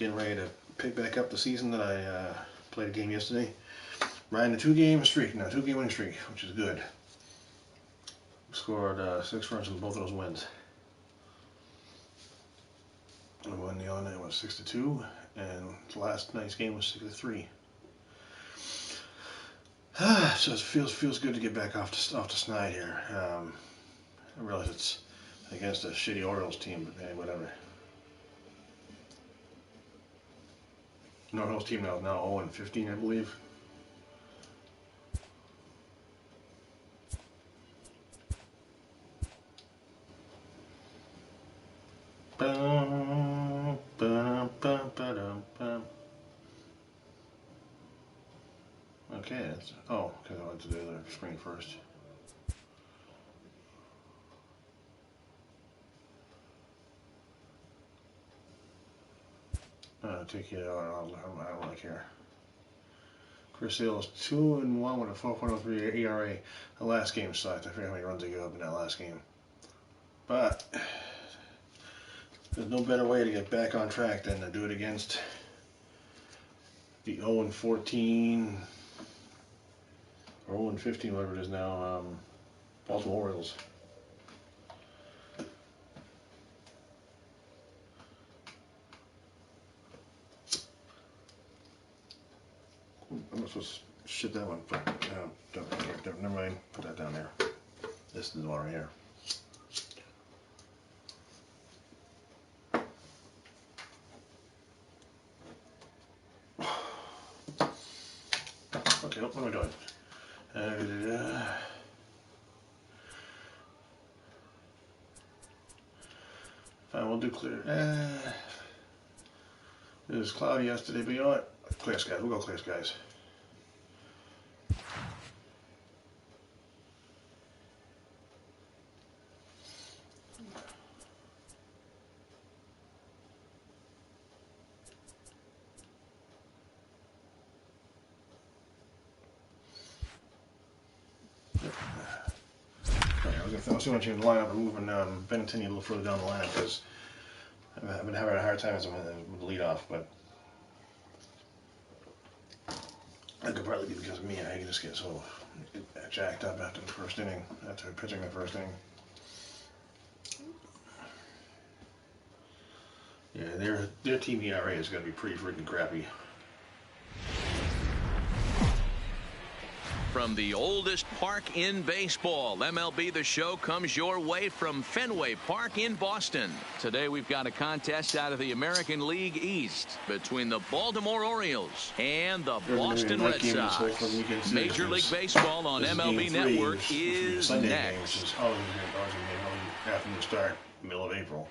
getting ready to pick back up the season that I played a game yesterday. Riding a 2-game streak now, 2-game winning streak, which is good. Scored 6 runs in both of those wins. And the one the other night was 6-2, and the last night's game was 6-3. So it feels good to get back off the snide here. I realize it's against a shitty Orioles team, but hey, whatever. The Orioles team now is 0-15, I believe. Okay, that's, oh, because I went to do the spring first. Take it out. I don't really care. Chris Sale is 2-1 with a 4.03 ERA. The last game sucked. I forget how many runs he gave up in that last game. But there's no better way to get back on track than to do it against the 0-14 or 0-15, whatever it is now, Baltimore Orioles. I'm not supposed to shit that one. Never mind. Put that down there. This is the one right here. Okay, what am I doing? Fine, we'll do clear. It was cloudy yesterday, but you know what? Clear skies. We'll go clear skies. I was going to change the lineup and moving Benintendi a little further down the line because I've been having a hard time with the leadoff, but that could probably be because of me. I can just get so jacked up after the first inning, after pitching the first inning. Yeah, their team ERA is going to be pretty freaking crappy. From the oldest park in baseball, MLB The Show comes your way from Fenway Park in Boston. Today we've got a contest out of the American League East between the Baltimore Orioles and the Boston Red Sox. Major League Baseball on MLB Network is next. Which is always after the start, middle of April.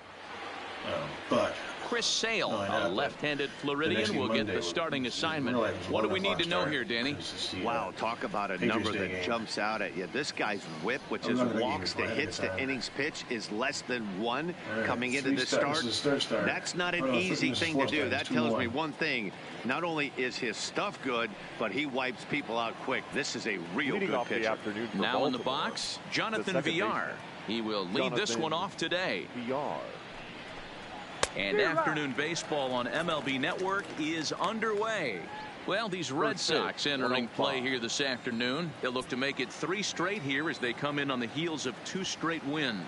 But Chris Sale, a left-handed Floridian, will get the starting assignment. What do we need to know here, Danny? Wow, talk about a number that jumps out at you. This guy's whip, which is walks to hits to innings pitch, is less than 1 coming into this start. That's not an easy thing to do. That tells me one thing. Not only is his stuff good, but he wipes people out quick. This is a real good pitcher. Now in the box, Jonathan Villar. He will lead this one off today. And afternoon baseball on MLB Network is underway. Well, these Red Sox entering play here this afternoon. They'll look to make it 3 straight here as they come in on the heels of 2 straight wins.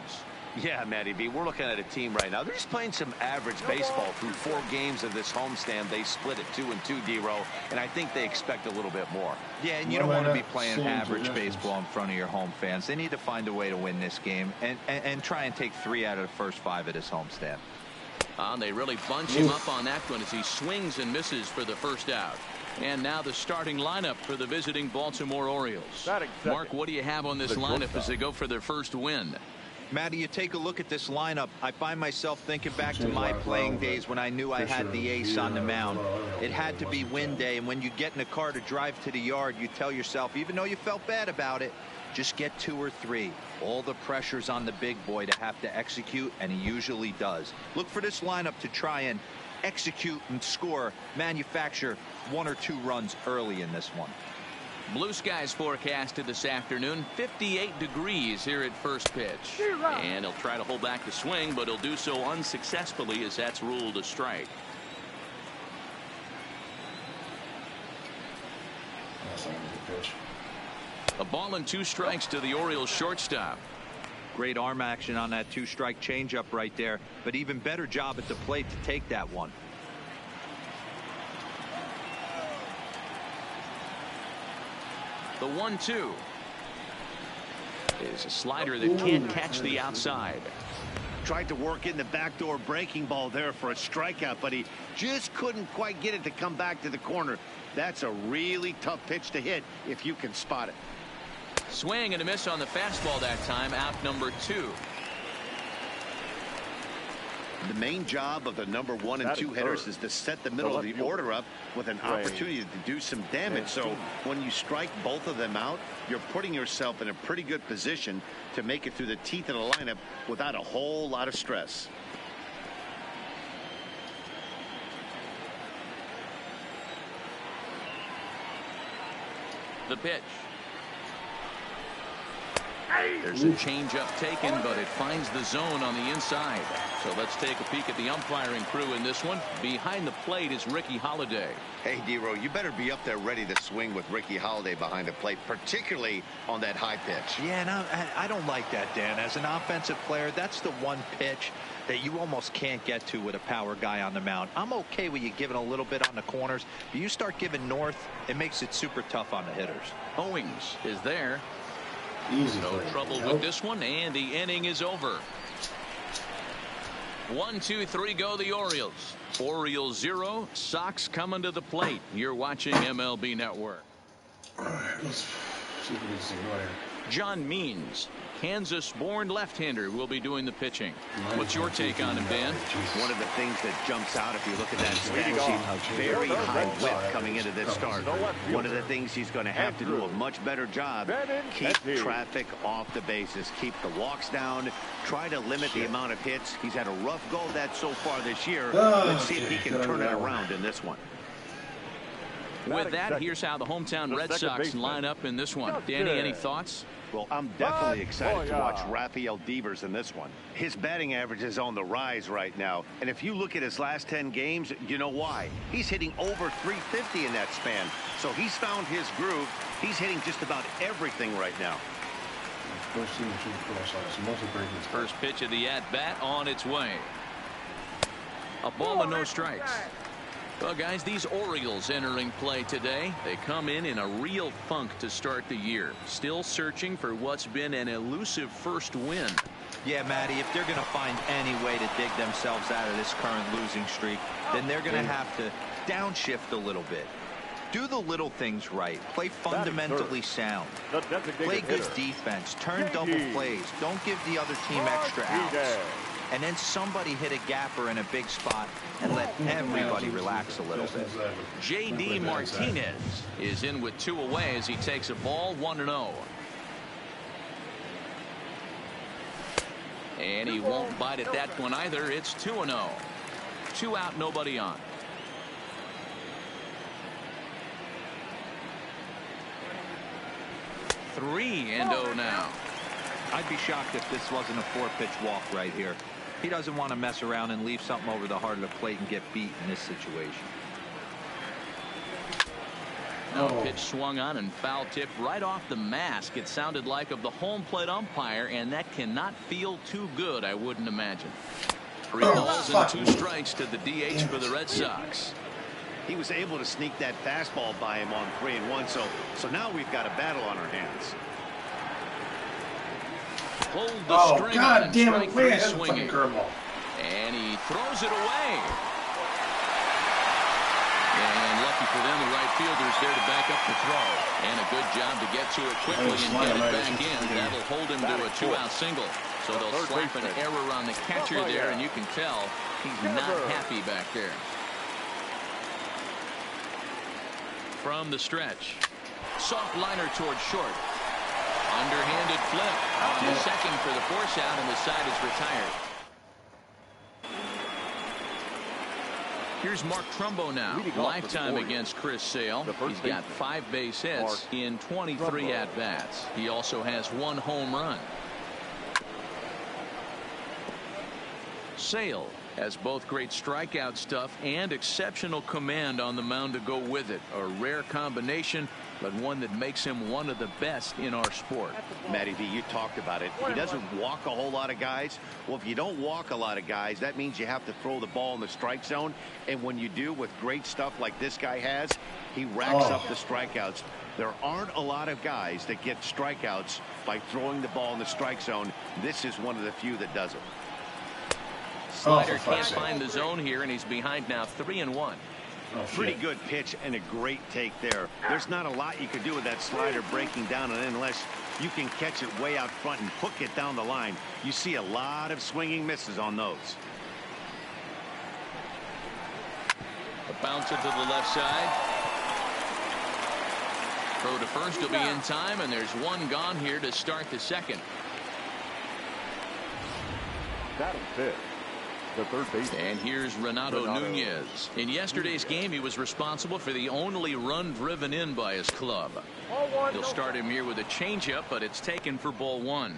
Yeah, Matty B, we're looking at a team right now. They're just playing some average baseball through 4 games of this homestand. They split it 2-2, D-Row, and I think they expect a little bit more. Yeah, and you don't want to be playing average baseball in front of your home fans. They need to find a way to win this game and try and take 3 out of the first 5 of this homestand. They really bunch him up on that one as he swings and misses for the first out. And now the starting lineup for the visiting Baltimore Orioles. Mark, what do you have on this lineup as they go for their first win? Matty, you take a look at this lineup. I find myself thinking back to my playing days when I knew I had the ace on the mound. It had to be win day, and when you get in a car to drive to the yard, you tell yourself, even though you felt bad about it, just get 2 or 3. All the pressure's on the big boy to have to execute, and he usually does. Look for this lineup to try and execute and score, manufacture 1 or 2 runs early in this one. Blue skies forecasted this afternoon. 58 degrees here at first pitch. And he'll try to hold back the swing, but he'll do so unsuccessfully as that's ruled a strike. pitch. A ball and 2 strikes to the Orioles shortstop. Great arm action on that 2-strike changeup right there, but even better job at the plate to take that one. The 1-2 is a slider that can't catch the outside. Tried to work in the backdoor breaking ball there for a strikeout, but he just couldn't quite get it to come back to the corner. That's a really tough pitch to hit if you can spot it. Swing and a miss on the fastball that time. Out number 2. The main job of the number 1 and 2 hitters is to set the middle of the order up with an opportunity to do some damage. So when you strike both of them out, you're putting yourself in a pretty good position to make it through the teeth of the lineup without a whole lot of stress. The pitch. There's a changeup taken, but it finds the zone on the inside. So let's take a peek at the umpiring crew in this one. Behind the plate is Ricky Holiday. Hey, D-Row, you better be up there ready to swing with Ricky Holiday behind the plate, particularly on that high pitch. Yeah, no, I don't like that, Dan. As an offensive player, that's the one pitch that you almost can't get to with a power guy on the mound. I'm okay with you giving a little bit on the corners. But you start giving north, it makes it super tough on the hitters. Owings is there. Easy. No trouble with this one, and the inning is over. 1, 2, 3 go the Orioles. Orioles 0, Sox coming to the plate. You're watching MLB Network. All right, let's see if we can see right here. John Means, Kansas-born left-hander, will be doing the pitching. What's your take on him, Dan? One of the things that jumps out if you look at that stat sheet, very high whip coming into this start. One of the things he's going to have to do a much better job, keep traffic off the bases, keep the walks down, try to limit the amount of hits. He's had a rough go of that so far this year. Let's see if he can turn it around in this one. With that, here's how the hometown Red Sox line up in this one. Danny, any thoughts? Well, I'm definitely excited to watch Rafael Devers in this one. His batting average is on the rise right now. And if you look at his last 10 games, you know why. He's hitting over 350 in that span. So he's found his groove. He's hitting just about everything right now. First pitch of the at-bat on its way. A ball and no strikes. Well, guys, these Orioles entering play today, they come in a real funk to start the year. Still searching for what's been an elusive first win. Yeah, Matty, if they're going to find any way to dig themselves out of this current losing streak, then they're going to have to downshift a little bit. Do the little things right. Play fundamentally sound. Play good defense. Turn double plays. Don't give the other team extra outs. And then somebody hit a gapper in a big spot and let everybody relax a little bit. J.D. Martinez is in with 2 away as he takes a ball 1-0. And he won't bite at that one either. It's 2-0. 2 out, nobody on. Three and 0 now. I'd be shocked if this wasn't a 4-pitch walk right here. He doesn't want to mess around and leave something over the heart of the plate and get beat in this situation. No pitch swung on and foul tip right off the mask. It sounded like of the home plate umpire, and that cannot feel too good, I wouldn't imagine. 3 balls and 2 strikes to the DH for the Red Sox. He was able to sneak that fastball by him on 3-1, so now we've got a battle on our hands. Hold the string God damn it, man, swinging. And he throws it away. And lucky for them, the right fielder's there to back up the throw. And a good job to get to it quickly and get it back in. That'll hold him to a 2-out single. So they'll slap an error on the catcher there, and you can tell he's not happy back there. From the stretch. Soft liner towards short. Underhanded flip. To second for the force out, and the side is retired. Here's Mark Trumbo now. Lifetime against Chris Sale. He's got 5 base hits in 23 at-bats. He also has 1 home run. Sale has both great strikeout stuff and exceptional command on the mound to go with it. A rare combination, but one that makes him one of the best in our sport. Matty V, you talked about it. He doesn't walk a whole lot of guys. Well, if you don't walk a lot of guys, that means you have to throw the ball in the strike zone. And when you do, with great stuff like this guy has, he racks up the strikeouts. There aren't a lot of guys that get strikeouts by throwing the ball in the strike zone. This is one of the few that does it. Slider can't find the zone here, and he's behind now 3-1. Pretty good pitch and a great take there. There's not a lot you can do with that slider breaking down, and unless you can catch it way out front and hook it down the line, you see a lot of swinging misses on those. A bouncer to the left side. Throw to first will be in time, and there's one gone here to start the second. That'll fit. The third base. And here's Renato Nunez. In yesterday's game, he was responsible for the only run driven in by his club. He'll start him here with a changeup, but it's taken for ball one.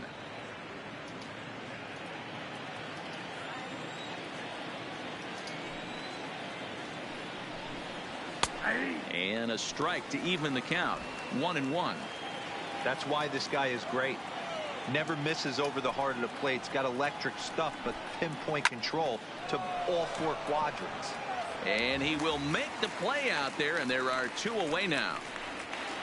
And a strike to even the count. 1-1. That's why this guy is great. Never misses over the heart of the plate. It's got electric stuff, but pinpoint control to all four quadrants. And he will make the play out there, and there are two away now.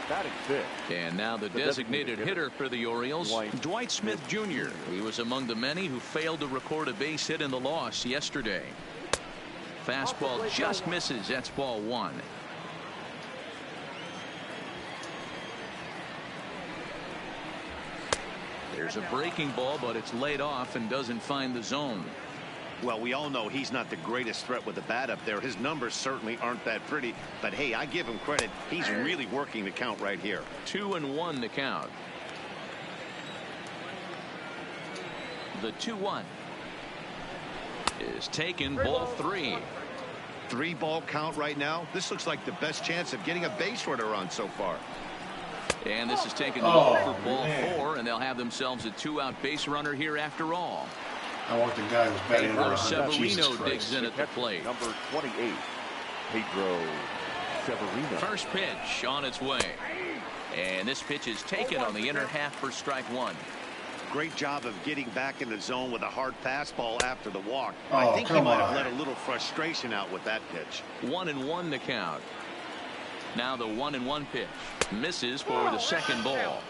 Batting fifth. And now the designated hitter for the Orioles, Dwight Smith Jr. He was among the many who failed to record a base hit in the loss yesterday. Fastball just misses. That's ball one. There's a breaking ball, but it's laid off and doesn't find the zone. Well, we all know he's not the greatest threat with the bat up there. His numbers certainly aren't that pretty, but hey, I give him credit. He's really working the count right here. 2-1 the count. The 2-1 is taken. Ball three. 3-ball count right now. This looks like the best chance of getting a base runner on so far. And this is taken low for ball four, and they'll have themselves a 2-out base runner here after all. I want the guy who's batting Pedro Severino digs in at the plate. Number 28, Pedro Severino. First pitch on its way. And this pitch is taken on the inner half for strike one. Great job of getting back in the zone with a hard fastball after the walk. I think he might have let a little frustration out with that pitch. 1-1 the count. Now the 1-1 pitch. Misses for the second ball.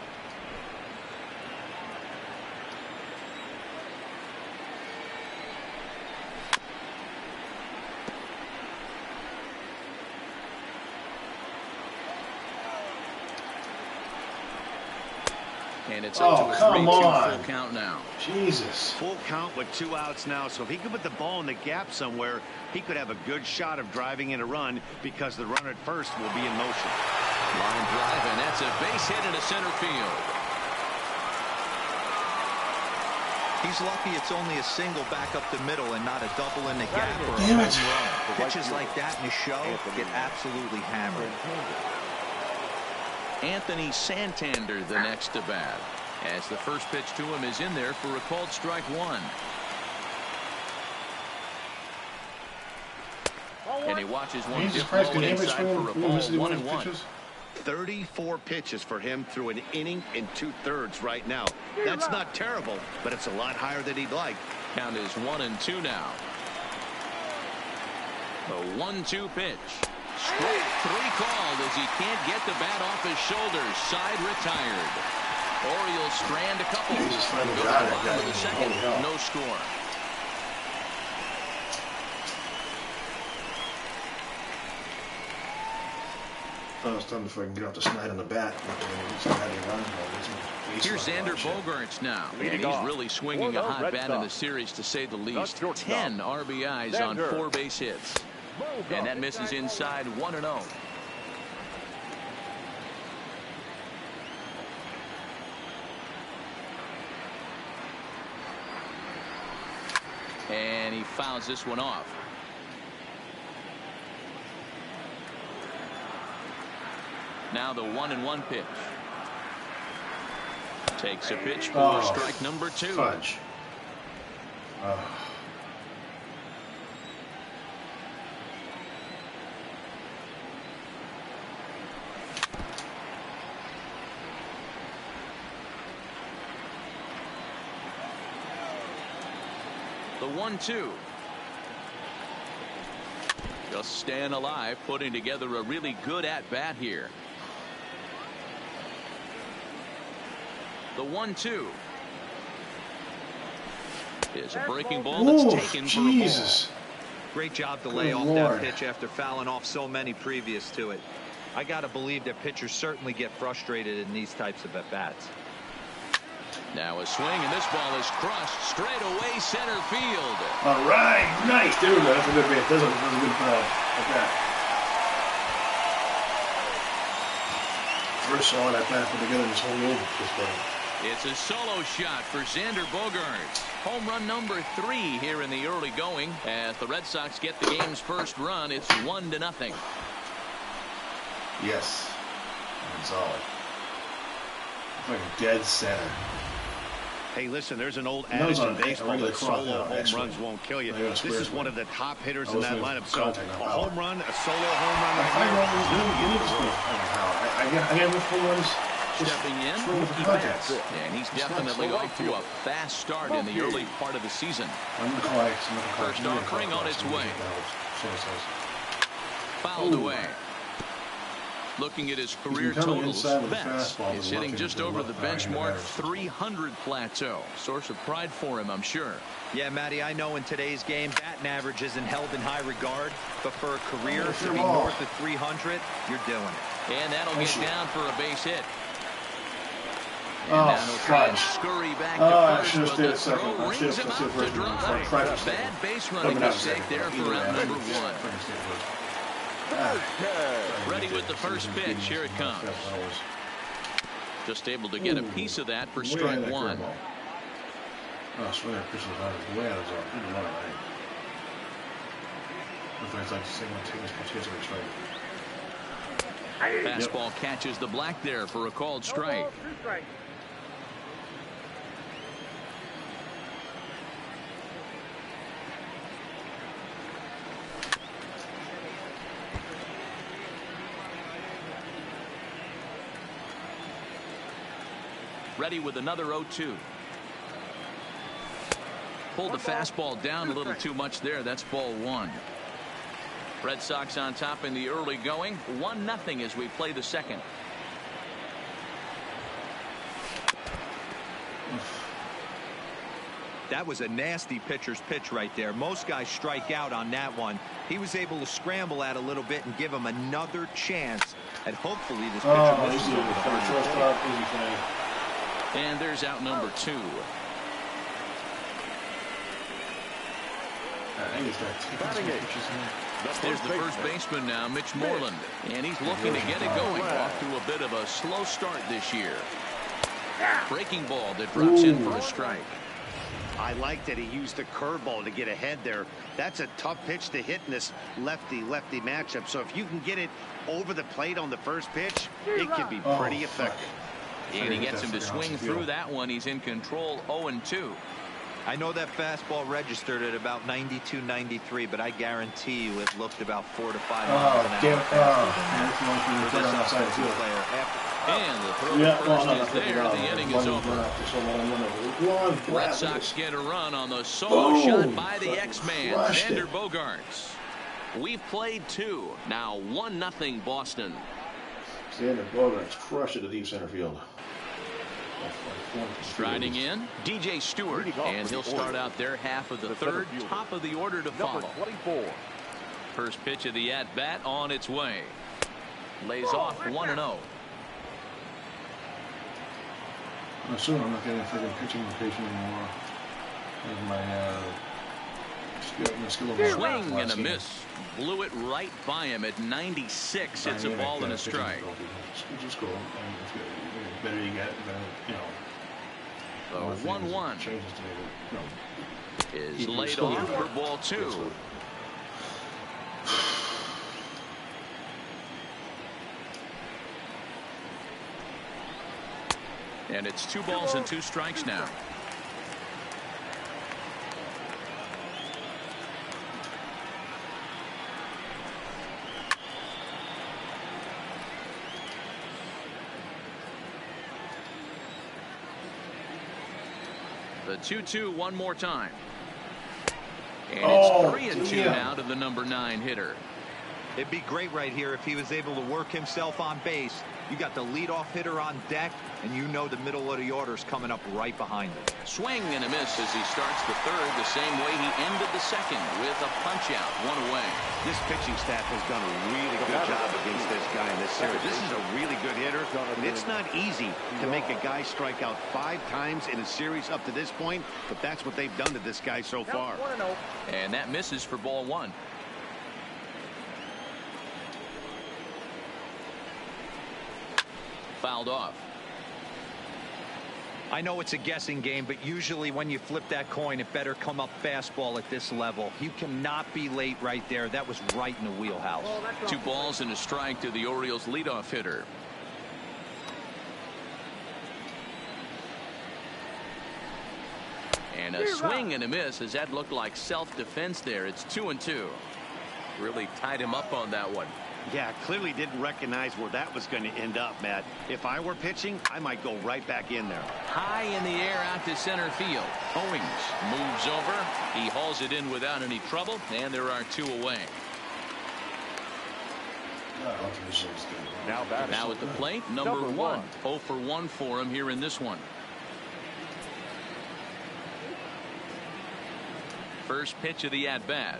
And it's up to a 3-2 full count now. Jesus. Full count with 2 outs now. So if he could put the ball in the gap somewhere, he could have a good shot of driving in a run because the runner at first will be in motion. Line drive, and that's a base hit into center field. He's lucky it's only a single back up the middle and not a double in the gap or a home run. Pitches like that in the show get absolutely hammered. Anthony Santander the next to bat, as the first pitch to him is in there for a called strike one. And he watches one dip low inside for a ball. 1-1. 34 pitches for him through an inning and 2/3 right now. That's not terrible, but it's a lot higher than he'd like. Count is 1-2 now. The 1-2 pitch. Strike three called as he can't get the bat off his shoulders. Side retired. Orioles strand a couple. Go to the bottom of the second. No score. I was done before I can get off the snide on the bat. Here's Xander Bogaerts now. And he's really swinging a hot bat in the series, to say the least. 10 RBIs on 4 base hits. And that misses inside. 1-0. And he fouls this one off. Now the 1-1 pitch. Takes a pitch for strike number 2. Fudge. The 1-2. Just staying alive, putting together a really good at-bat here. The 1-2. Is a breaking ball that's taken for a ball. Great job to lay off that pitch after fouling off so many previous to it. I got to believe that pitchers certainly get frustrated in these types of at-bats. Now a swing, and this ball is crushed straight away center field. All right, nice. There we go. That's a good pitch. That's a good ball. Like that. First saw that bat put together this whole game. It's a solo shot for Xander Bogaerts. Home run number 3 here in the early going. As the Red Sox get the game's first run, it's 1-0. Yes. Solid. Like a dead center. Hey, listen, there's an old adage in baseball that solo home runs won't kill you. This is one of the top hitters in that lineup. So a home run, a solo home run right here. I got home runs. Stepping in, and he's definitely off to a fast start in the early part of the season. First offering on its way. Fouled away. Looking at his career totals, Betts is hitting just over the benchmark 300 plateau. Source of pride for him, I'm sure. Yeah, Matty, I know in today's game, batting average isn't held in high regard, but for a career to be north of 300, you're doing it. And that'll get down for a base hit. And now he'll try and scurry back to first, but the throw rings him out to dry. A bad base running mistake there for out number 1. Ready with the first pitch. Here it comes. Just able to get a piece of that for strike 1. Oh, swing that pitch is way out of zone. Even more, right? Looks like it's like the same one taking his pitch to the strike. Fastball catches the black there for a called strike. Ready with another 0-2. Pulled the fastball down a little too much there. That's ball 1. Red Sox on top in the early going. 1-0 as we play the second. That was a nasty pitcher's pitch right there. Most guys strike out on that one. He was able to scramble at a little bit and give him another chance. And hopefully this pitcher misses over the first. And there's out number 2. There's the first baseman now, Mitch Moreland. And he's looking to get it going. Off to a bit of a slow start this year. Breaking ball that drops in for a strike. I like that he used the curveball to get ahead there. That's a tough pitch to hit in this lefty-lefty matchup. So if you can get it over the plate on the first pitch, it can be pretty effective. And he gets him to swing through that one. He's in control. 0-2. I know that fastball registered at about 92, 93, but I guarantee you it looked about 4 to 5 miles an hour. And the throw to first is there. The inning is over. Red Sox get a run on the solo shot by the X-Man, Xander Bogaerts. We've played 2. Now 1-0 Boston. Xander Bogaerts crushed it to deep center field. Striding in, DJ Stewart, and he'll start out their half of the third, top of the order to follow. First pitch of the at-bat on its way. Lays off 1-0. I'm assuming I'm not getting a freaking pitching rotation anymore. Swing and a miss. Blew it right by him at 96. It's a ball and a strike. Just go. The better you get, you know. The 1-1 is laid off for ball 2. And it's 2 balls and 2 strikes now. The 2-2 one more time. And it's 3-2 now to the number 9 hitter. It'd be great right here if he was able to work himself on base. You got the leadoff hitter on deck, and you know the middle of the order's coming up right behind him. Swing and a miss as he starts the third the same way he ended the second with a punch out, 1 away. This pitching staff has done a really good job against this guy in this series. This is a really good hitter. It's not easy to make a guy strike out 5 times in a series up to this point, but that's what they've done to this guy so far. And that misses for ball 1. Fouled off. I know it's a guessing game, but usually when you flip that coin, it better come up fastball at this level. You cannot be late right there. That was right in the wheelhouse. 2 balls and a strike to the Orioles leadoff hitter. And a swing and a miss as that looked like self-defense there. It's 2-2. Really tied him up on that one. Yeah, clearly didn't recognize where that was going to end up, Matt. If I were pitching, I might go right back in there. High in the air out to center field. Owings moves over. He hauls it in without any trouble, and there are 2 away. Now at the plate, number 1. 0 for 1 for him here in this one. First pitch of the at-bat.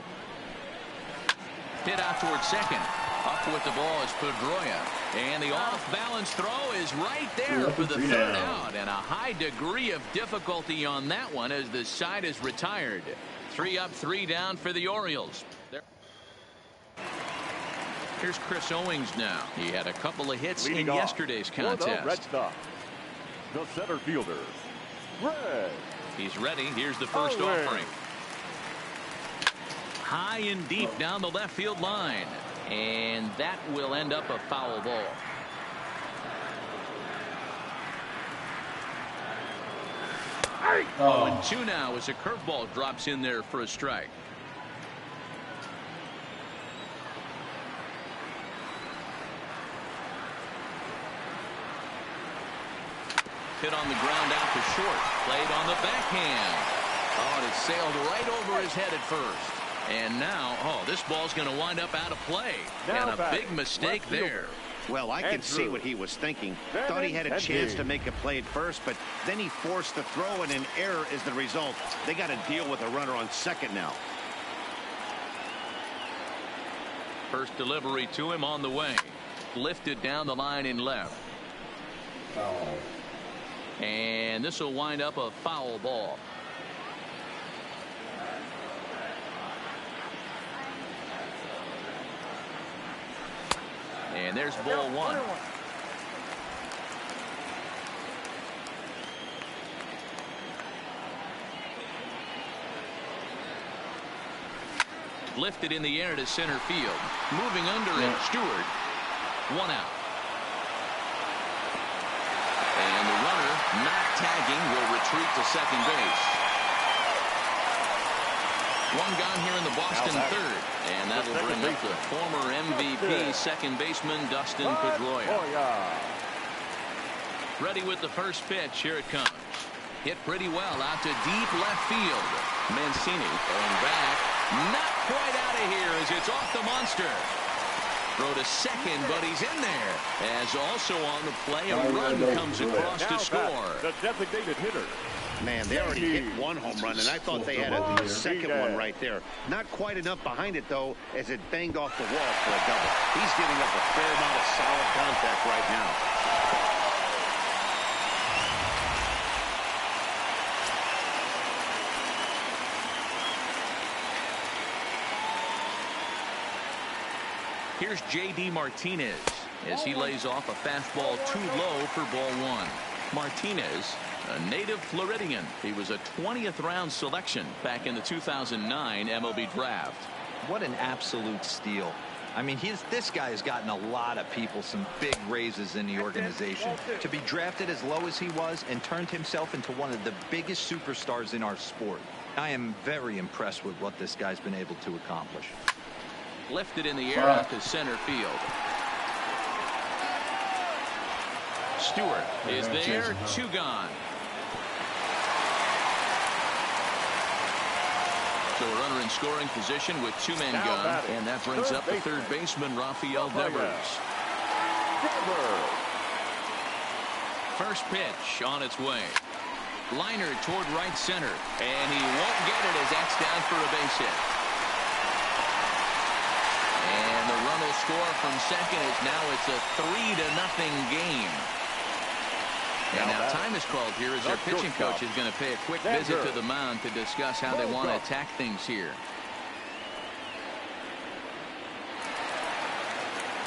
Hit out towards second. Up with the ball is Pedroia. And the off-balance throw is right there for the third out. And a high degree of difficulty on that one as the side is retired. 3 up, 3 down for the Orioles. Here's Chris Owings now. He had a couple of hits in yesterday's contest. Red Sox, the center fielder, Red. He's ready. Here's the first offering. High and deep down the left field line. And that will end up a foul ball. Oh, and 2 now as a curveball drops in there for a strike. Hit on the ground out to short. Played on the backhand. Oh, and it sailed right over his head at first. And now, this ball's going to wind up out of play. And a big mistake there. Well, I can see what he was thinking. Thought he had a chance to make a play at first, but then he forced the throw, and an error is the result. They got to deal with a runner on second now. First delivery to him on the way. Lifted down the line in left. And this will wind up a foul ball. And there's ball 1. Lifted in the air to center field. Moving under it, Stewart. 1 out. And the runner, not tagging, will retreat to second base. 1 gone here in the Boston third. And that'll bring up the former MVP second baseman Dustin Pedroia. Ready with the first pitch. Here it comes. Hit pretty well out to deep left field. Mancini going back. Not quite out of here as it's off the monster. Throw to second, but he's in there. As also on the play, a run comes across to score. The designated hitter. Man, they already hit 1 home run, and I thought they had a second one right there. Not quite enough behind it, though, as it banged off the wall for a double. He's giving up a fair amount of solid contact right now. Here's J.D. Martinez as he lays off a fastball too low for ball 1. Martinez, a native Floridian. He was a 20th round selection back in the 2009 MLB draft. What an absolute steal. I mean, this guy has gotten a lot of people some big raises in the organization. To be drafted as low as he was and turned himself into one of the biggest superstars in our sport. I am very impressed with what this guy's been able to accomplish. Lifted in the air out to center field. Stewart is there. 2 gone. So a runner in scoring position with 2 men gone, and that brings up the third baseman, Rafael Devers. First pitch on its way. Liner toward right center, and he won't get it as that's down for a base hit. And the run will score from second as now it's a 3-0 game. And now time is called here as their pitching coach is going to pay a quick visit to the mound to discuss how they want to attack things here.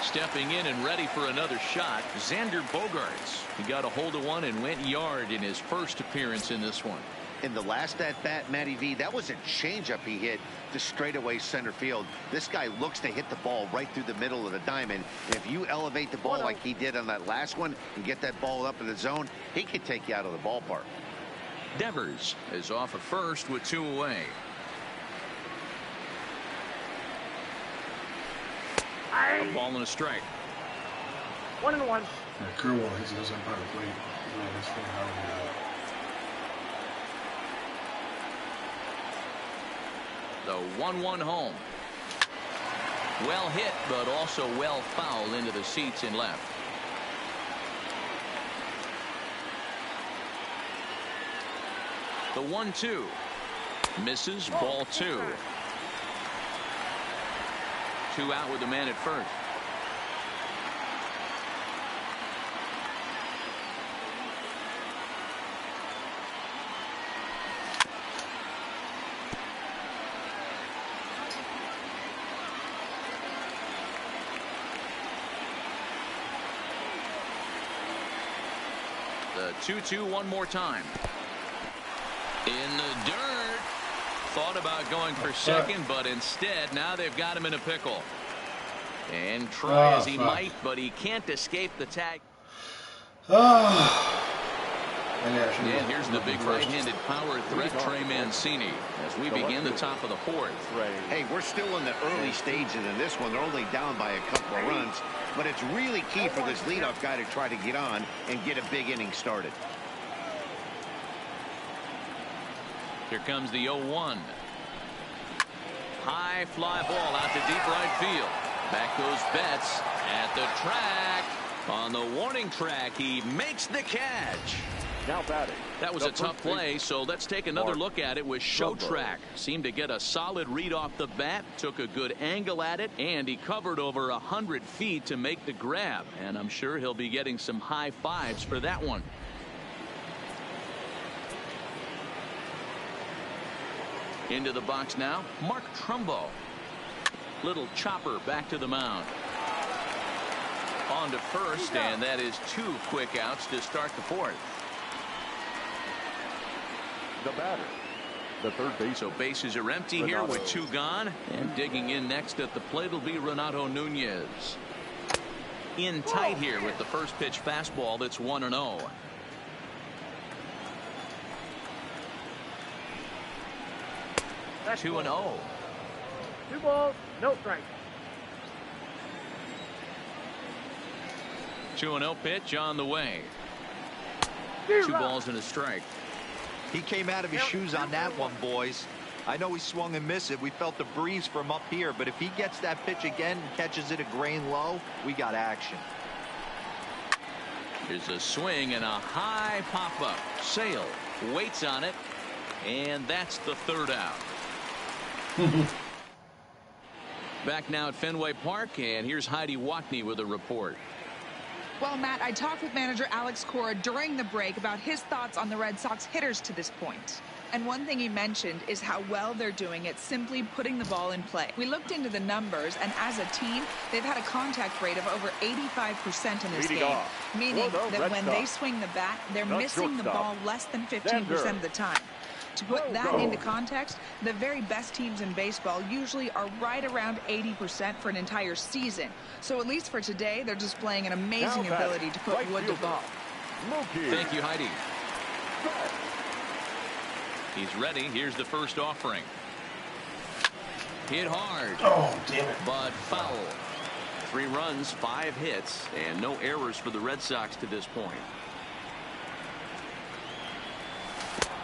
Stepping in and ready for another shot, Xander Bogaerts. He got a hold of one and went yard in his first appearance in this one. In the last at-bat, Matty V, that was a changeup he hit to straightaway center field. This guy looks to hit the ball right through the middle of the diamond. If you elevate the ball like he did on that last one and get that ball up in the zone, he can take you out of the ballpark. Devers is off at first with 2 away. A ball and a strike. 1-1. Curveball, he doesn't part of plate. The 1-1 home. Well hit, but also well fouled into the seats in left. The 1-2 misses, ball 2. 2 out with the man at first. The 2-2 one more time. In the dirt. Thought about going for second, but instead now they've got him in a pickle. And try as he might, but he can't escape the tag. And here's the big right-handed power threat, Trey Mancini, as we begin the top of the 4th. Hey, we're still in the early stages in this one. They're only down by a couple of runs, but it's really key for this leadoff guy to try to get on and get a big inning started. Here comes the 0-1. High fly ball out to deep right field. Back goes Betts at the track. On the warning track, he makes the catch. Now batting. That was a tough play, so let's take another look at it with Show Track. Seemed to get a solid read off the bat, took a good angle at it, and he covered over 100 feet to make the grab. And I'm sure he'll be getting some high fives for that one. Into the box now, Mark Trumbo. Little chopper back to the mound. On to first, and that is 2 quick outs to start the 4th. The batter, the third base. So bases are empty here with 2 gone, and digging in next at the plate will be Renato Nunez. In tight here with the first pitch fastball that's 1-0. That's 2-0. 2 balls, no strike. 2-0 pitch on the way. 2 balls and a strike. He came out of his shoes on that one, boys. I know he swung and missed it. We felt the breeze from up here, but if he gets that pitch again and catches it a grain low, we got action. Here's a swing and a high pop-up. Sale waits on it, and that's the 3rd out. Back now at Fenway Park, and here's Heidi Watney with a report. Well, Matt, I talked with manager Alex Cora during the break about his thoughts on the Red Sox hitters to this point. And one thing he mentioned is how well they're doing at simply putting the ball in play. We looked into the numbers, and as a team, they've had a contact rate of over 85% in this game, meaning that when they swing the bat, they're missing the ball less than 15% of the time. To put that into context, the very best teams in baseball usually are right around 80% for an entire season. So at least for today, they're displaying an amazing ability to put wood to ball. Thank you, Heidi. He's ready. Here's the first offering. Hit hard. Oh, damn it. But foul. 3 runs, 5 hits, and no errors for the Red Sox to this point.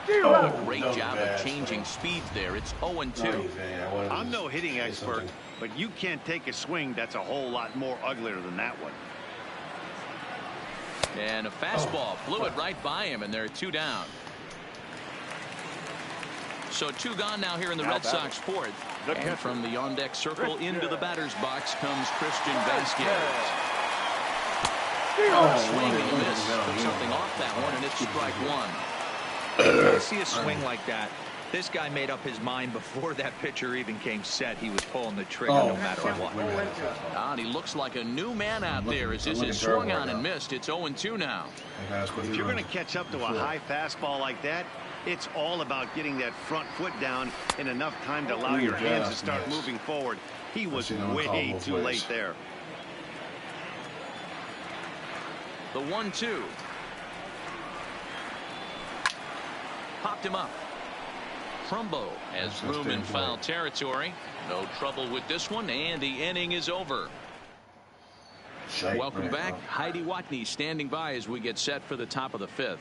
A great job of changing speeds there. It's 0-2. I'm no hitting expert, but you can't take a swing that's a whole lot more uglier than that one. And a fastball flew it right by him, and they're 2 down. So 2 gone now here in the Red Sox 4th. And from the on-deck circle into the batter's box comes Christian Vasquez. Swing and a miss. Took something off that one, and it's strike 1. When you see a swing like that, this guy made up his mind before that pitcher even came set. He was pulling the trigger no matter what. And he looks like a new man out there as this is swung on and missed. It's 0-2 now. If you're going to catch up to a high fastball like that, it's all about getting that front foot down in enough time to allow your hands to start moving forward. He was way too late there. The 1-2. Popped him up. Trumbo has room in foul territory. No trouble with this one, and the inning is over. Welcome back. Heidi Watney standing by as we get set for the top of the 5th.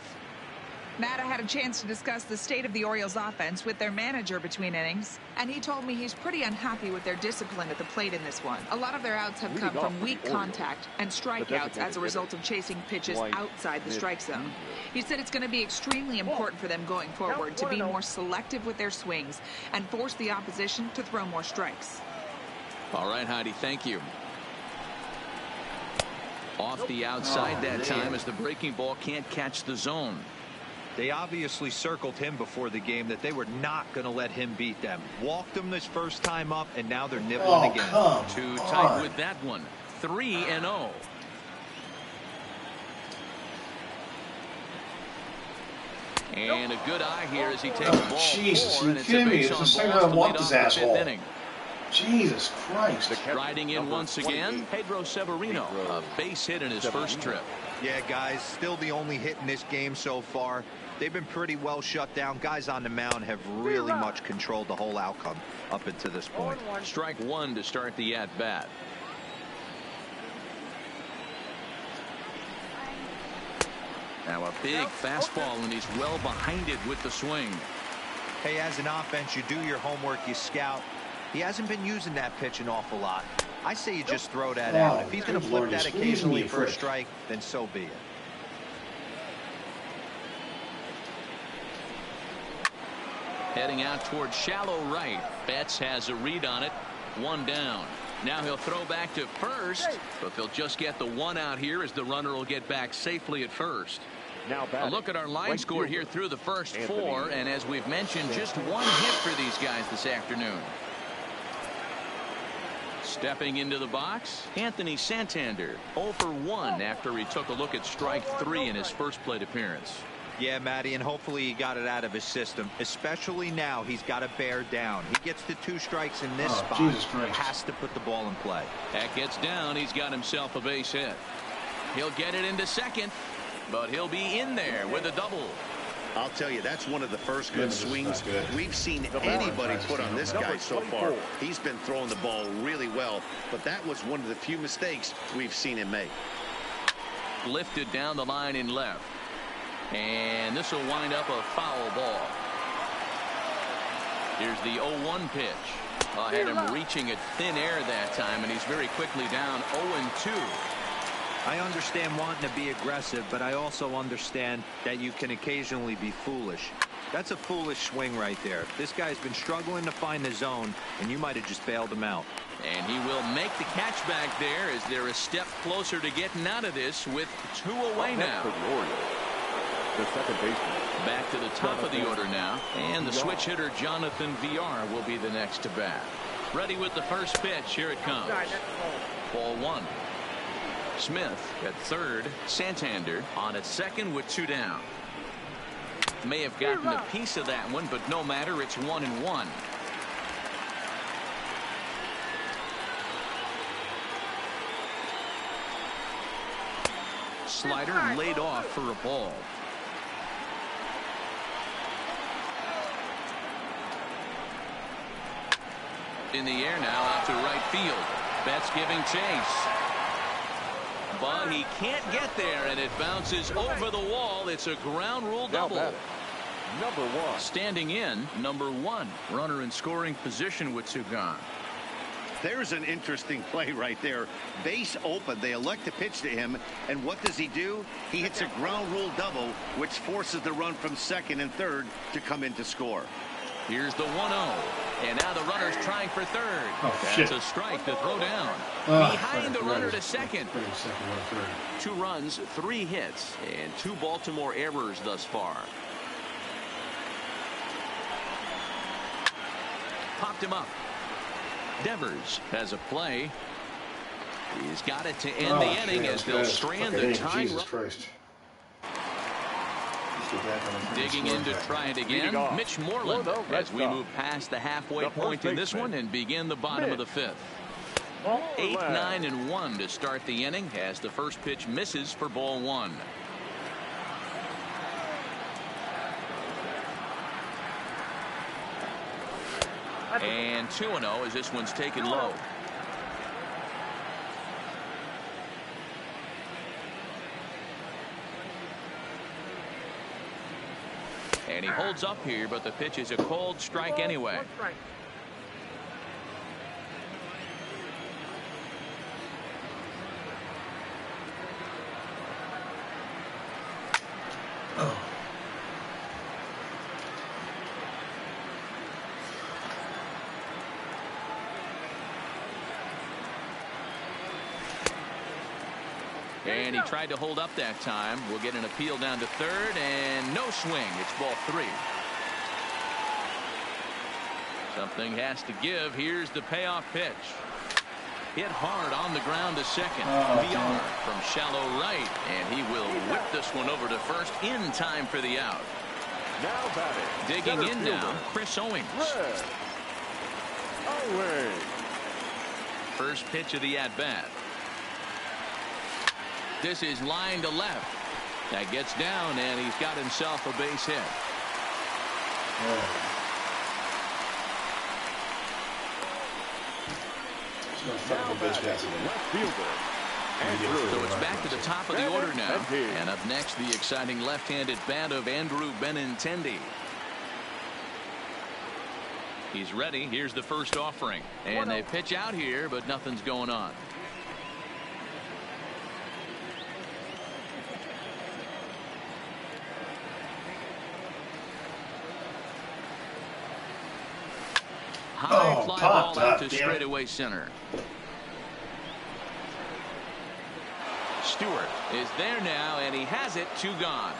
Matt, I had a chance to discuss the state of the Orioles offense with their manager between innings, and he told me he's pretty unhappy with their discipline at the plate in this one. A lot of their outs have come from weak contact and strikeouts as a result of chasing pitches outside the strike zone. He said it's going to be extremely important for them going forward to be more selective with their swings and force the opposition to throw more strikes. All right, Heidi, thank you. Off the outside that time as the breaking ball can't catch the zone. They obviously circled him before the game that they were not going to let him beat them. Walked him this first time up, and now they're nibbling again. Too tight with that one. 3-0. And a good eye here as he takes ball Jesus, 4, you and it's a kidding me? base It's on the second balls time I to want lead this off the 5th asshole. inning. Jesus Christ. Riding in once again, Pedro Severino, a base hit in his first trip. Yeah, guys, still the only hit in this game so far. They've been pretty well shut down. Guys on the mound have really much controlled the whole outcome up until this point. Strike 1 to start the at-bat. Now a big fastball, and he's well behind it with the swing. Hey, as an offense, you do your homework, you scout. He hasn't been using that pitch an awful lot. I say you just throw that out. If he's going to flip that occasionally for a strike, then so be it. Heading out towards shallow right. Betts has a read on it. 1 down. Now he'll throw back to first, but they'll just get the 1 out here as the runner will get back safely at first. Now a look at our line score here through the first 4, and as we've mentioned, just 1 hit for these guys this afternoon. Stepping into the box, Anthony Santander, 0 for 1 after he took a look at strike 3 in his first plate appearance. Yeah, Matty, and hopefully he got it out of his system, especially now he's got to bear down. He gets to 2 strikes in this spot. Has to put the ball in play. That gets down. He's got himself a base hit. He'll get it into second, but he'll be in there with a double. I'll tell you, that's one of the first good swings we've seen anybody put on this guy so far. He's been throwing the ball really well, but that was one of the few mistakes we've seen him make. Lifted down the line in left. And this will wind up a foul ball. Here's the 0-1 pitch. Had him reaching at thin air that time, and he's very quickly down 0-2. I understand wanting to be aggressive, but I also understand that you can occasionally be foolish. That's a foolish swing right there. This guy's been struggling to find the zone, and you might have just bailed him out. And he will make the catch back there as they're a step closer to getting out of this with 2 away now. The second baseman. Back to the top of the order now, and the switch hitter Jonathan VR will be the next to bat. Ready with the first pitch. Here it comes. Ball 1. Smith at third. Santander on at second with 2 down. May have gotten a piece of that one, but no matter. It's 1-1. Slider laid off for a ball. In the air now out to right field. Betts giving chase. But he can't get there, and it bounces over the wall. It's a ground rule double. number 1. Standing in, number 1. Runner in scoring position with 2 gone. There's an interesting play right there. Base open. They elect to pitch to him. And what does he do? He hits a ground rule double, which forces the run from second and third to come in to score. Here's the 1-0. And now the runner's trying for third. Oh, That's a strike to throw down. Behind the runner to second. 2 runs, 3 hits, and 2 Baltimore errors thus far. Popped him up. Devers has a play. He's got it to end the inning as they'll strand the tying run. Digging in to try it again, Mitch Moreland, as we move past the halfway point in this one and begin the bottom of the 5th. 8, 9, and 1 to start the inning as the first pitch misses for ball 1. And 2-0 as this one's taken low. And he holds up here, but the pitch is a called strike anyway. And he tried to hold up that time. We'll get an appeal down to third, and no swing. It's ball 3. Something has to give. Here's the payoff pitch. Hit hard on the ground to second. VR from shallow right, and he will whip this one over to first in time for the out. Now batting. Digging in now, Chris Owings. First pitch of the at-bat. This is line to left. That gets down, and he's got himself a base hit. So it's back to the top of the order now. And up next, the exciting left-handed bat of Andrew Benintendi. He's ready. Here's the first offering. And they pitch out here, but nothing's going on. High fly ball out to straightaway center. Stewart is there now, and he has it. 2 gone.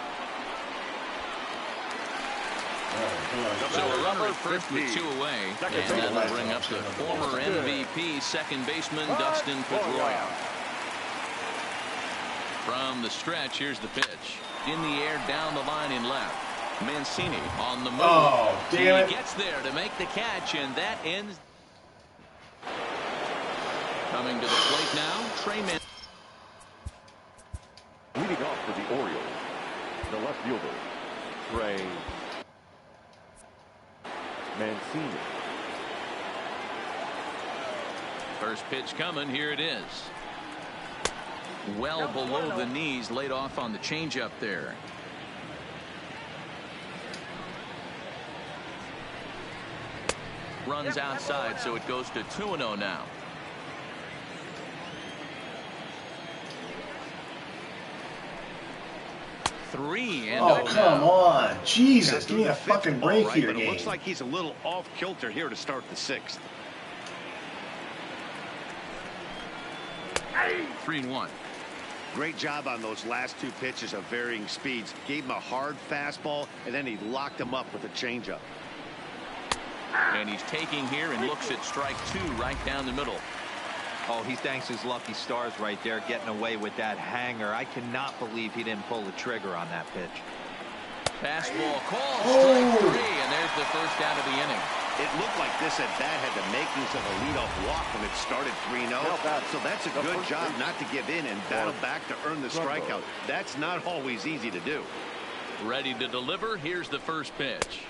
So a runner at first with 2 away, and that'll bring up the former MVP second baseman Dustin Pedroia. From the stretch, here's the pitch. In the air, down the line in left. Mancini on the move. Oh, damn it. He gets there to make the catch, and that ends. Coming to the plate now, Trey Mancini. Leading off for the Orioles, the left fielder, Trey Mancini. First pitch coming. Here it is. Well below the knees, laid off on the changeup there. Runs outside, so it goes to 2-0 now. Oh, come on. Jesus, give me a fucking break here, but it looks like he's a little off kilter here to start the 6th. 3-1. Great job on those last 2 pitches of varying speeds. Gave him a hard fastball, and then he locked him up with a changeup. And he's taking here and looks at strike 2 right down the middle. Oh, he thanks his lucky stars right there, getting away with that hanger. I cannot believe he didn't pull the trigger on that pitch. Fastball called, strike 3, and there's the first out of the inning. It looked like this at bat had the makings of a leadoff walk when it started 3-0. So that's a good job not to give in and battle back to earn the strikeout. That's not always easy to do. Ready to deliver. Here's the first pitch.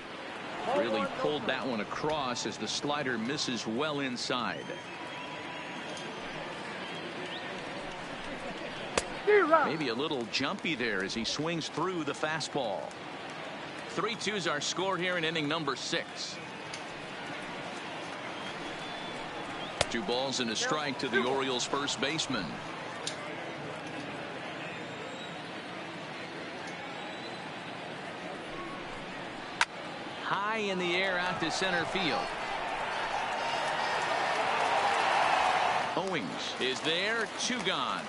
Really pulled that one across as the slider misses well inside. Maybe a little jumpy there as he swings through the fastball. 3-2's our score here in inning number 6. 2 balls and a strike to the Orioles first baseman. High in the air out to center field. Owings is there, 2 gone.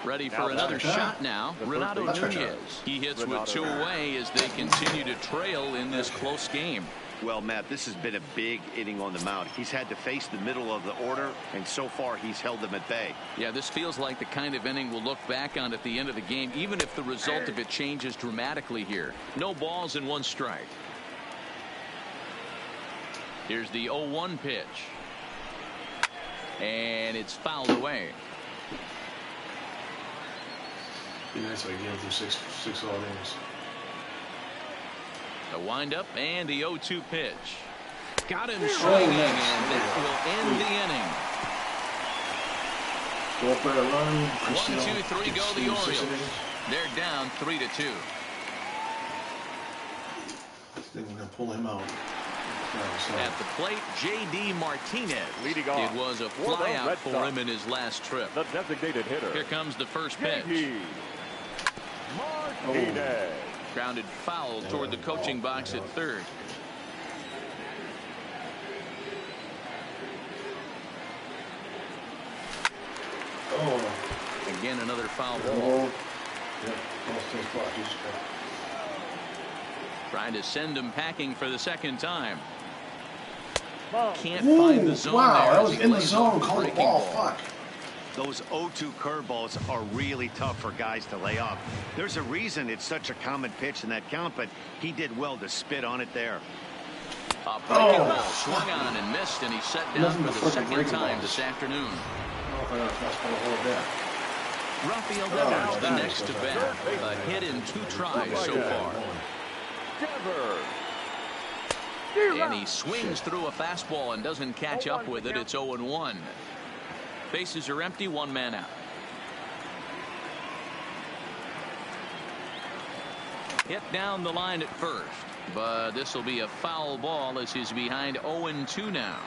Ready for another shot now. Renato Nunez. He hits with 2 away as they continue to trail in this close game. Well, Matt, this has been a big inning on the mound. He's had to face the middle of the order, and so far he's held them at bay. Yeah, this feels like the kind of inning we'll look back on at the end of the game, even if the result of it changes dramatically here. No balls and 1 strike. Here's the 0-1 pitch. And it's fouled away. Be nice if I get through six all innings. The windup and the 0-2 pitch. Got him swinging, and that will end the inning. Go up there, run. 1, 2, 3 go the Orioles. They're down 3-2. I think we're gonna pull him out. At the plate, J.D. Martinez. Leading off it was a flyout for him in his last trip. The designated hitter. Here comes the first pitch. Martinez. Grounded foul toward the coaching box at third. Again, another foul ball. Trying to send him packing for the second time. Can't find the zone. Wow, there that was in the zone. Call the ball. Fuck. Those 0-2 curveballs are really tough for guys to lay off. There's a reason it's such a common pitch in that count, but he did well to spit on it there. A breaking ball swung on and missed, and he's set down for the second time this afternoon. Rafael Devers, the next to bat. A hit in 2 tries so far. And he swings through a fastball and doesn't catch up with it. It's 0-1. Bases are empty, 1 man out. Hit down the line at first, but this will be a foul ball as he's behind 0-2 now.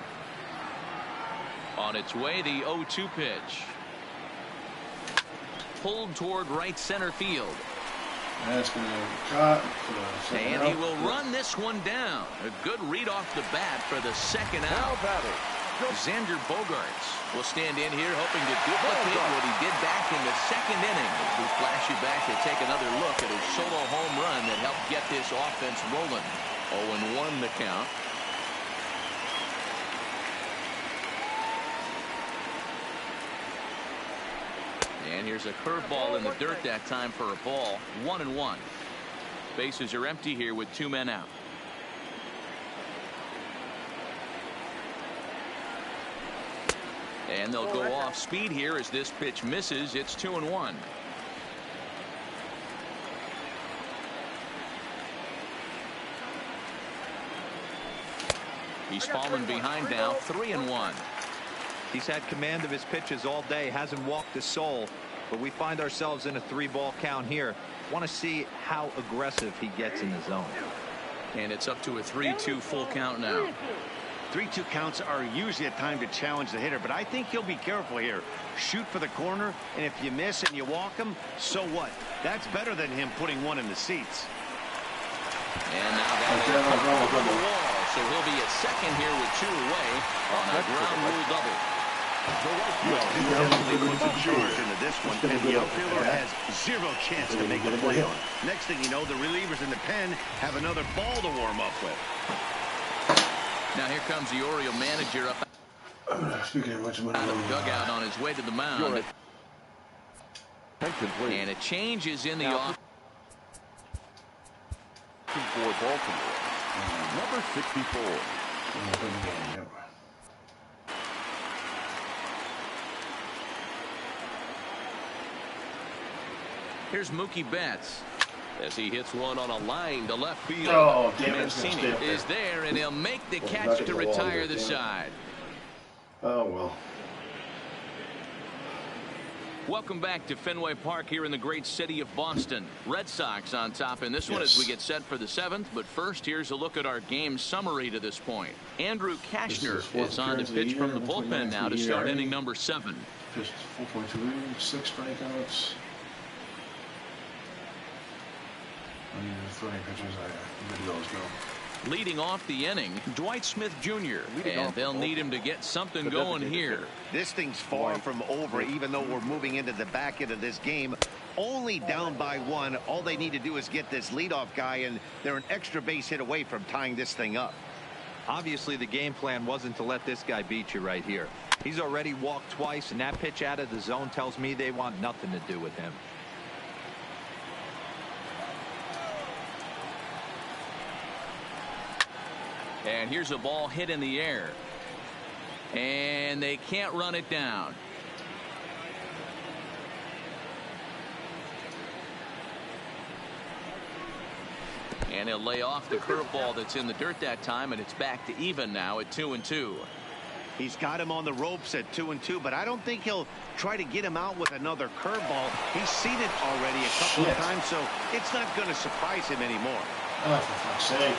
On its way, the 0-2 pitch. Pulled toward right center field. That's going to cut. And he will run this one down. A good read off the bat for the second out. Xander Bogaerts will stand in here hoping to duplicate what he did back in the second inning. We flash you back to take another look at his solo home run that helped get this offense rolling. 0-1 the count. And here's a curveball in the dirt that time for a ball. 1-1. Bases are empty here with 2 men out. And they'll go off speed here as this pitch misses. It's 2-1. He's fallen behind now, 3-1. He's had command of his pitches all day, hasn't walked a soul, but we find ourselves in a 3-ball count here. Want to see how aggressive he gets in the zone. And it's up to a 3-2 full count now. 3-2 counts are usually a time to challenge the hitter, but I think he'll be careful here. Shoot for the corner, and if you miss and you walk him, so what? That's better than him putting one in the seats. And now that's on the wall, so he'll be at second here with 2 away on a ground rule double. Well, he definitely puts a charge into this one, and the outfielder has 0 chance to make a play on. Next thing you know, the relievers in the pen have another ball to warm up with. Now here comes the Oriole manager up out of the dugout on his way to the mound. And a change is in the off. For Baltimore, number 64. Here's Mookie Betts as he hits one on a line to left field. Oh, damn it. Mancini is there, and he'll make the catch to retire the side. Oh, well. Welcome back to Fenway Park here in the great city of Boston. Red Sox on top in this one as we get set for the 7th. But first, here's a look at our game summary to this point. Andrew Kashner is on to pitch from the bullpen now to start inning number 7. Just 4.2, 6 strikeouts. I mean, the throwing pitches, I did those go. Leading off the inning, Dwight Smith Jr. And they'll need him to get something going here. This thing's far from over, even though we're moving into the back end of this game. Only down by 1. All they need to do is get this leadoff guy, and they're an extra base hit away from tying this thing up. Obviously, the game plan wasn't to let this guy beat you right here. He's already walked twice, and that pitch out of the zone tells me they want nothing to do with him. And here's a ball hit in the air. And they can't run it down. And he'll lay off the curveball that's in the dirt that time, and it's back to even now at 2-2. He's got him on the ropes at 2-2, but I don't think he'll try to get him out with another curveball. He's seen it already a couple of times, so it's not going to surprise him anymore. Oh, for fuck's sake.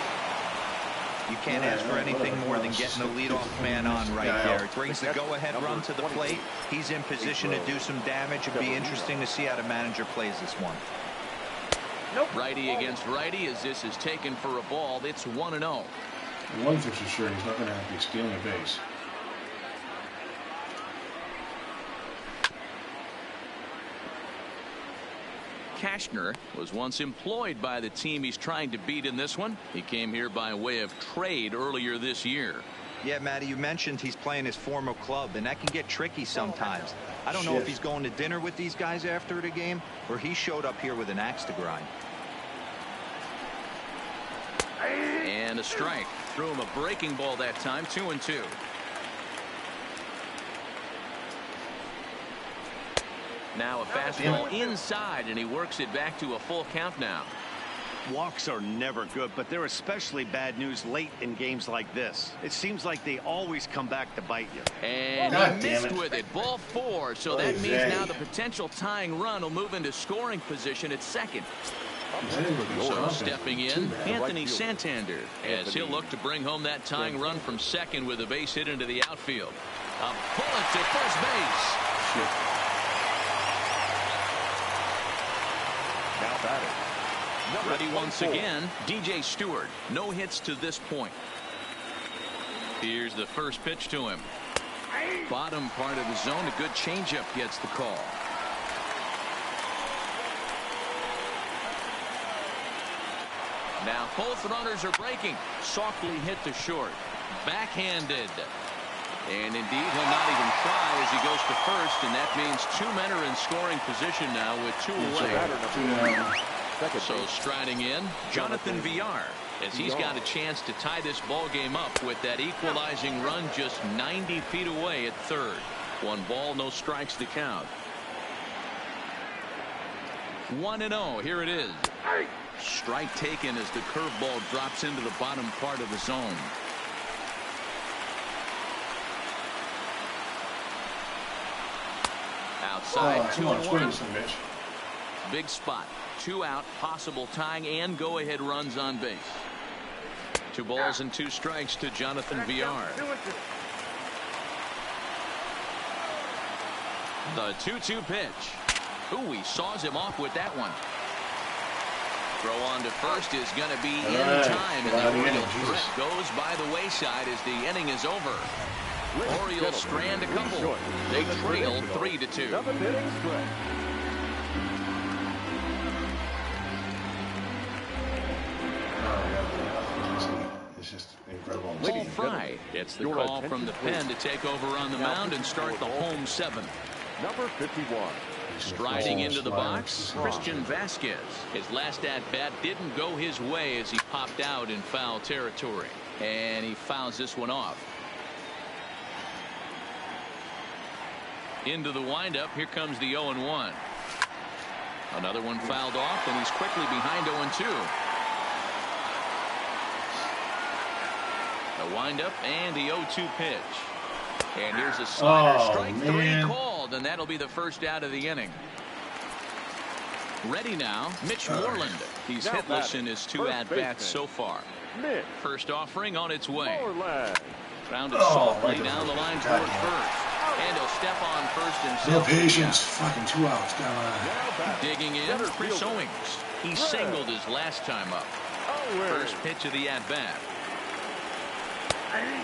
You can't ask for anything more than getting the leadoff man on right there. It brings the go-ahead run to the plate. He's in position to do some damage. It'd be interesting to see how the manager plays this one. Righty against righty as this is taken for a ball. It's 1-0. One thing's for sure, he's not going to have to be stealing a base. Kashner was once employed by the team he's trying to beat in this one. He came here by way of trade earlier this year. Yeah, Matty, you mentioned he's playing his former club, and that can get tricky sometimes. I don't know if he's going to dinner with these guys after the game, or he showed up here with an axe to grind. And a strike. Threw him a breaking ball that time. 2-2. Now a fastball inside, and he works it back to a full count now. Walks are never good, but they're especially bad news late in games like this. It seems like they always come back to bite you. And he missed with it. Ball 4. So that means now the potential tying run will move into scoring position at second. So stepping in, Anthony Santander, as he'll look to bring home that tying run from second with a base hit into the outfield. A bullet to first base. Now batting. Ready once again, DJ Stewart. No hits to this point. Here's the first pitch to him. Bottom part of the zone. A good changeup gets the call. Now both runners are breaking. Softly hit to short. Backhanded. And indeed, he'll not even try as he goes to first, and that means 2 men are in scoring position now with 2 away. So striding in, Jonathan Villar, as he's got a chance to tie this ball game up with that equalizing run just 90 feet away at third. 1 ball, no strikes to count. 1-0. Here it is. Strike taken as the curveball drops into the bottom part of the zone. Outside, 2-1. Big spot. 2 out, possible tying and go-ahead runs on base. 2 balls and 2 strikes to Jonathan Villar. The 2-2 pitch. Ooh, he saws him off with that one. Throw on to first is going to be in time, and the Orioles threat goes by the wayside as the inning is over. Orioles strand a couple. They trail 3-2. It's just incredible. Paul Fry gets the call from the pen to take over on the mound and start the home 7th. Number 51. Striding into the box, Christian Vasquez. His last at-bat didn't go his way as he popped out in foul territory. And he fouls this one off. Into the windup. Here comes the 0-1. Another one fouled off, and he's quickly behind 0-2. The windup and the 0-2 pitch. And here's a slider. Strike 3 called, then that'll be the first out of the inning. Ready now, Mitch Moreland. He's hitless in his 2 at-bats so far. First offering on its way. Grounded softly down the line toward first. And he'll step on first himself. No patience. Fucking 2 outs. Come on. Digging in, Chris Owings. He singled his last time up. First pitch of the at-bat.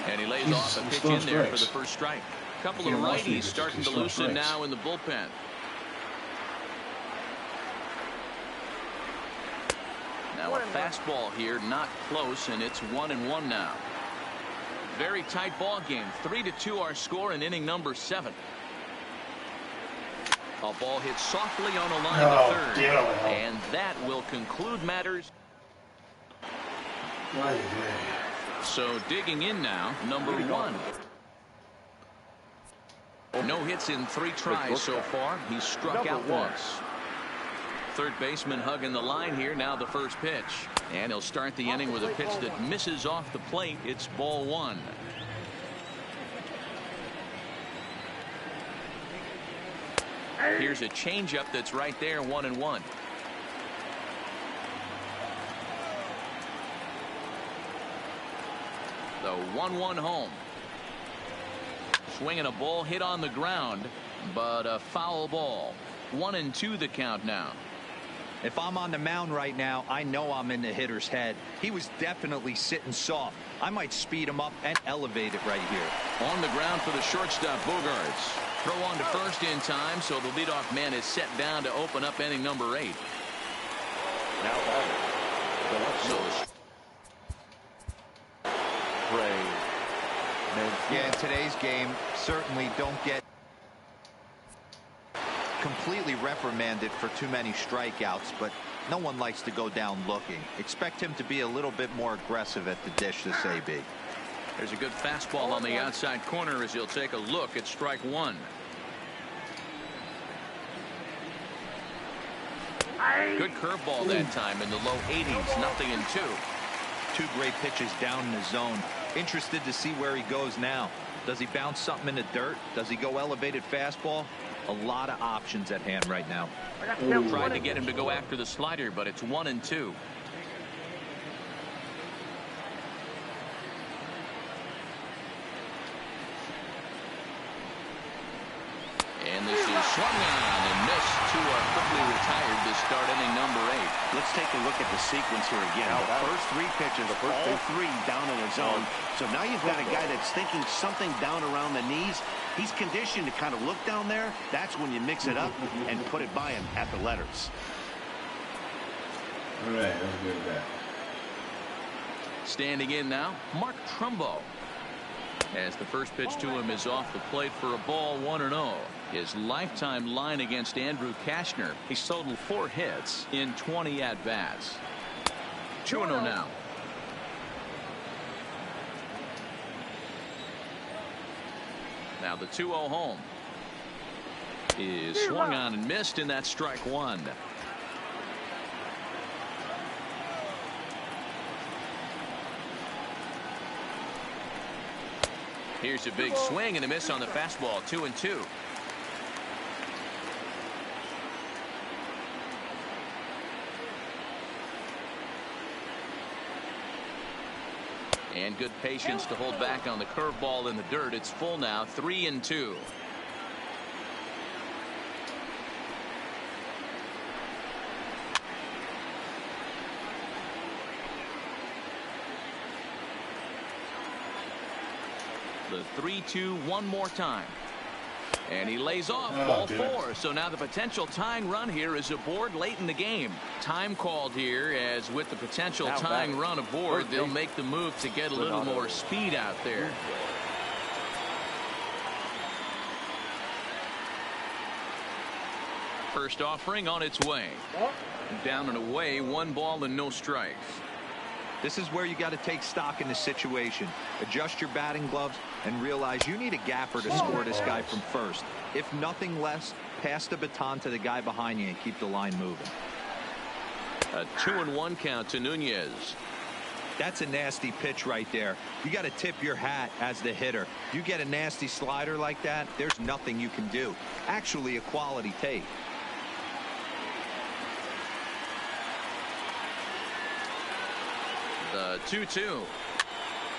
And he lays off a pitch in there for the first strike. Couple of righties starting to loosen now in the bullpen. Now a fastball here, not close, and it's 1-1 now. Very tight ball game. 3-2 our score in inning number 7. A ball hit softly on a line to third, and that will conclude matters. So digging in now, number 1. No hits in 3 tries so far. He's struck out once. Third baseman hugging the line here. Now the first pitch. And he'll start the inning with a pitch that misses off the plate. It's ball 1. Here's a changeup that's right there, 1-1. The 1-1 home. Swinging a ball hit on the ground, but a foul ball. 1-2 the count now. If I'm on the mound right now, I know I'm in the hitter's head. He was definitely sitting soft. I might speed him up and elevate it right here. On the ground for the shortstop, Bogarts. Throw on to first in time, so the leadoff man is set down to open up inning number 8. Now batting. Yeah, in today's game, certainly don't get completely reprimanded for too many strikeouts, but no one likes to go down looking. Expect him to be a little bit more aggressive at the dish this AB. There's a good fastball on the outside corner as he'll take a look at strike 1. Good curveball that time in the low 80s. 0-2. 2 great pitches down in the zone. Interested to see where he goes now. Does he bounce something in the dirt? Does he go elevated fastball? A lot of options at hand right now. Tried to get him to go after the slider, but it's 1-2. And this is swung on and missed. 2 are quickly retired to start inning number 8. Let's take a look at the sequence here again. The first 3 pitches, all 3 down in the zone. So now you've got a guy that's thinking something down around the knees. He's conditioned to kind of look down there. That's when you mix it up and put it by him at the letters. All right, let's go with that. Standing in now, Mark Trumbo. As the first pitch to him is off the plate for a ball, 1-0. His lifetime line against Andrew Kashner. He's totaled 4 hits in 20 at-bats. 2-0 now. Now the 2-0 home is swung on and missed, and that's strike 1. Here's a big swing and a miss on the fastball. 2-2. And good patience to hold back on the curveball in the dirt. It's full now. 3-2. The 3-2 one more time. And he lays off ball 4. So now the potential tying run here is aboard late in the game. Time called here, as with the potential tying run aboard, they'll make the move to get a little more speed out there. First offering on its way. Down and away, 1 ball and no strikes. This is where you got to take stock in the situation. Adjust your batting gloves and realize you need a gapper to score this guy from first. If nothing less, pass the baton to the guy behind you and keep the line moving. A 2-1 count to Nunez. That's a nasty pitch right there. You got to tip your hat as the hitter. You get a nasty slider like that, there's nothing you can do. Actually a quality take. The 2-2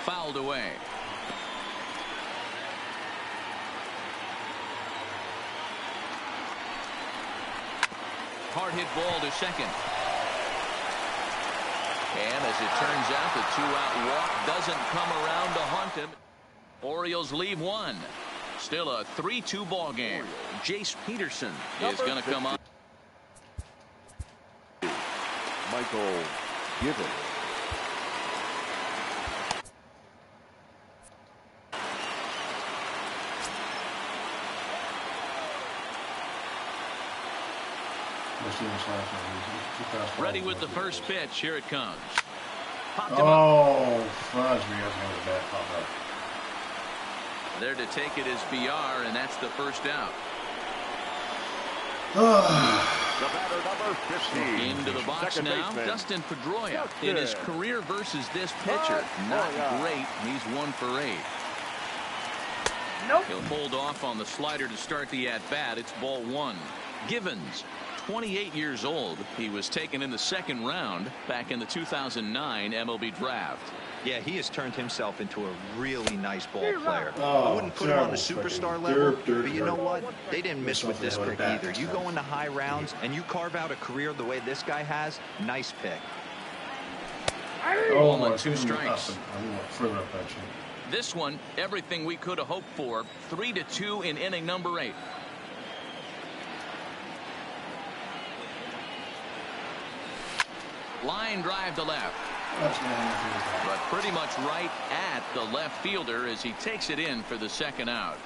fouled away. Hard hit ball to second. And as it turns out, the two-out walk doesn't come around to haunt him. Orioles leave one. Still a 3-2 ball game. Jace Peterson is going to come up. Michael Given. Ready with the first pitch. Here it comes. Popped him up. Fudge me. That's going to bad pop up. There to take it is BR, and that's the first out. The batter, number 15. Into the box now, baseman. Dustin Pedroia. In his career versus this pitcher, not great. He's 1 for 8. Nope. He'll hold off on the slider to start the at-bat. It's ball 1. Givens, 28 years old. He was taken in the second round back in the 2009 MLB draft. Yeah, he has turned himself into a really nice ball player. I wouldn't put him on the superstar level, but you know what? They didn't miss with this pick either. You go into high rounds and you carve out a career the way this guy has, nice pick. Ball 2 strikes. This one, everything we could have hoped for. 3-2 in inning number 8. Line drive to left. But pretty much right at the left fielder as he takes it in for the second out.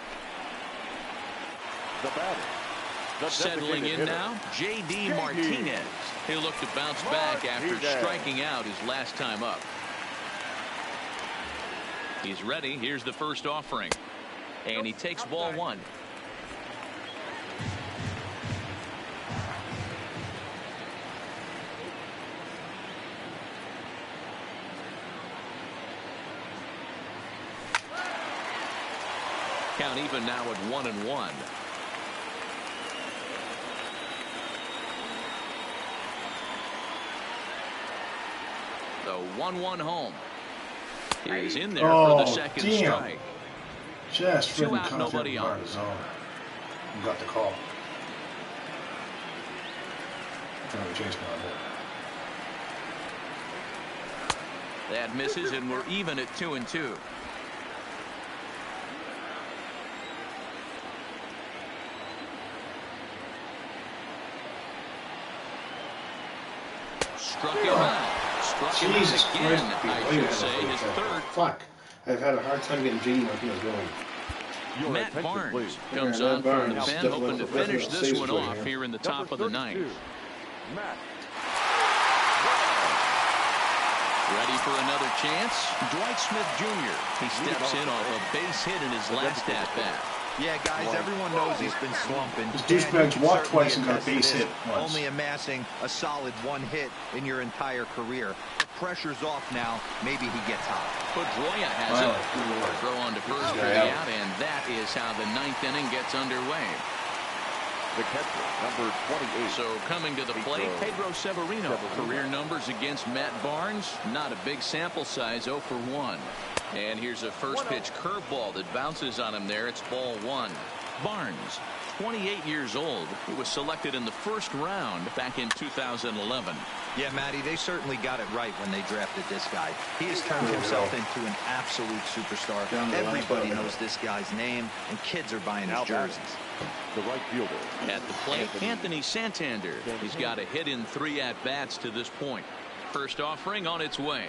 The batter. Settling in now, J.D. Martinez. He'll look to bounce back after striking out his last time up. He's ready. Here's the first offering. And he takes ball 1. Count even now at 1-1. The 1-1 home is in there for the second strike. Just 2 out, nobody on. You got the call. Trying to chase me on that. That misses, and we're even at 2-2. Struck him out. Struck him out again, I should say. His third. Fuck. I've had a hard time getting J.D. Martinez going. Matt Barnes comes on from the pen, hoping to finish this one off here in the top of the ninth. Ready for another chance? Dwight Smith Jr. He steps in off a base hit in his last at-bat. Yeah, guys, everyone knows he's been slumping. This douchebag's walked twice and got a base hit once. Only amassing a solid 1 hit in your entire career. The pressure's off now. Maybe he gets hot. Pedroia has it. Throw on to first for the out, and that is how the 9th inning gets underway. The catcher, number 28. So coming to the plate, Pedro Severino. Career numbers against Matt Barnes. Not a big sample size, 0 for 1. And here's a first pitch curveball that bounces on him there. It's ball 1. Barnes, 28 years old. He was selected in the first round back in 2011. Yeah, Matty, they certainly got it right when they drafted this guy. He has turned himself into an absolute superstar. Everybody knows this guy's name, and kids are buying his jerseys. The right fielder. At the plate, Anthony Santander. He's got a hit in 3 at-bats to this point. First offering on its way.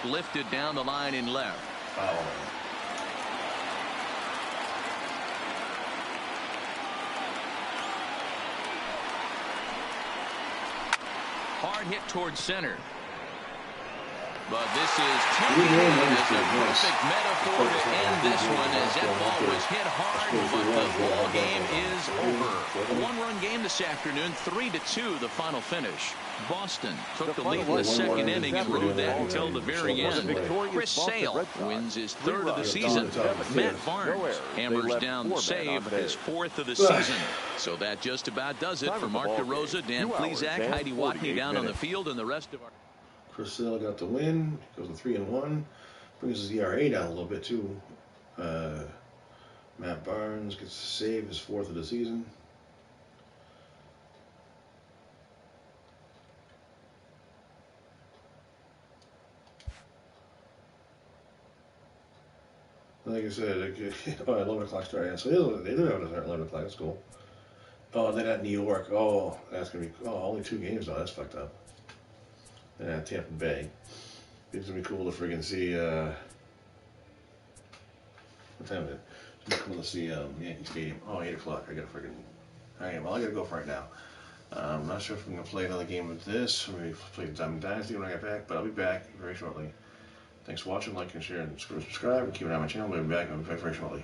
Lifted down the line in left. Hard hit towards center. But this is taking it as a perfect metaphor to end this one, as that ball was hit hard, but the ball game is over. A one-run game this afternoon, 3-2 the final finish. Boston took the lead in the second inning and rode that until the very end. Chris Sale wins his third of the season. Matt Barnes hammers down the save, his fourth of the season. So that just about does it for Mark DeRosa, Dan Plesac, Heidi Watney down on the field, and the rest of our... Chris Sale got the win. Goes to 3-1. Brings his ERA down a little bit too. Matt Barnes gets to save, his fourth of the season. Like I said, 11 o'clock start. Yeah, so they do have it at 11 o'clock. That's cool. Oh, they're at New York. Oh, that's gonna be. Oh, only 2 games though. That's fucked up. And at Tampa Bay. It's gonna be cool to friggin' see. What time is it? It's gonna be cool to see Yankee Stadium. Oh, 8 o'clock. I gotta friggin'. Alright, well, I gotta go for right now. I'm not sure if I'm gonna play another game of this, or maybe play Dynasty when I get back, but I'll be back very shortly. Thanks for watching, like and share, and subscribe, and keep an eye on my channel. We'll be back very shortly.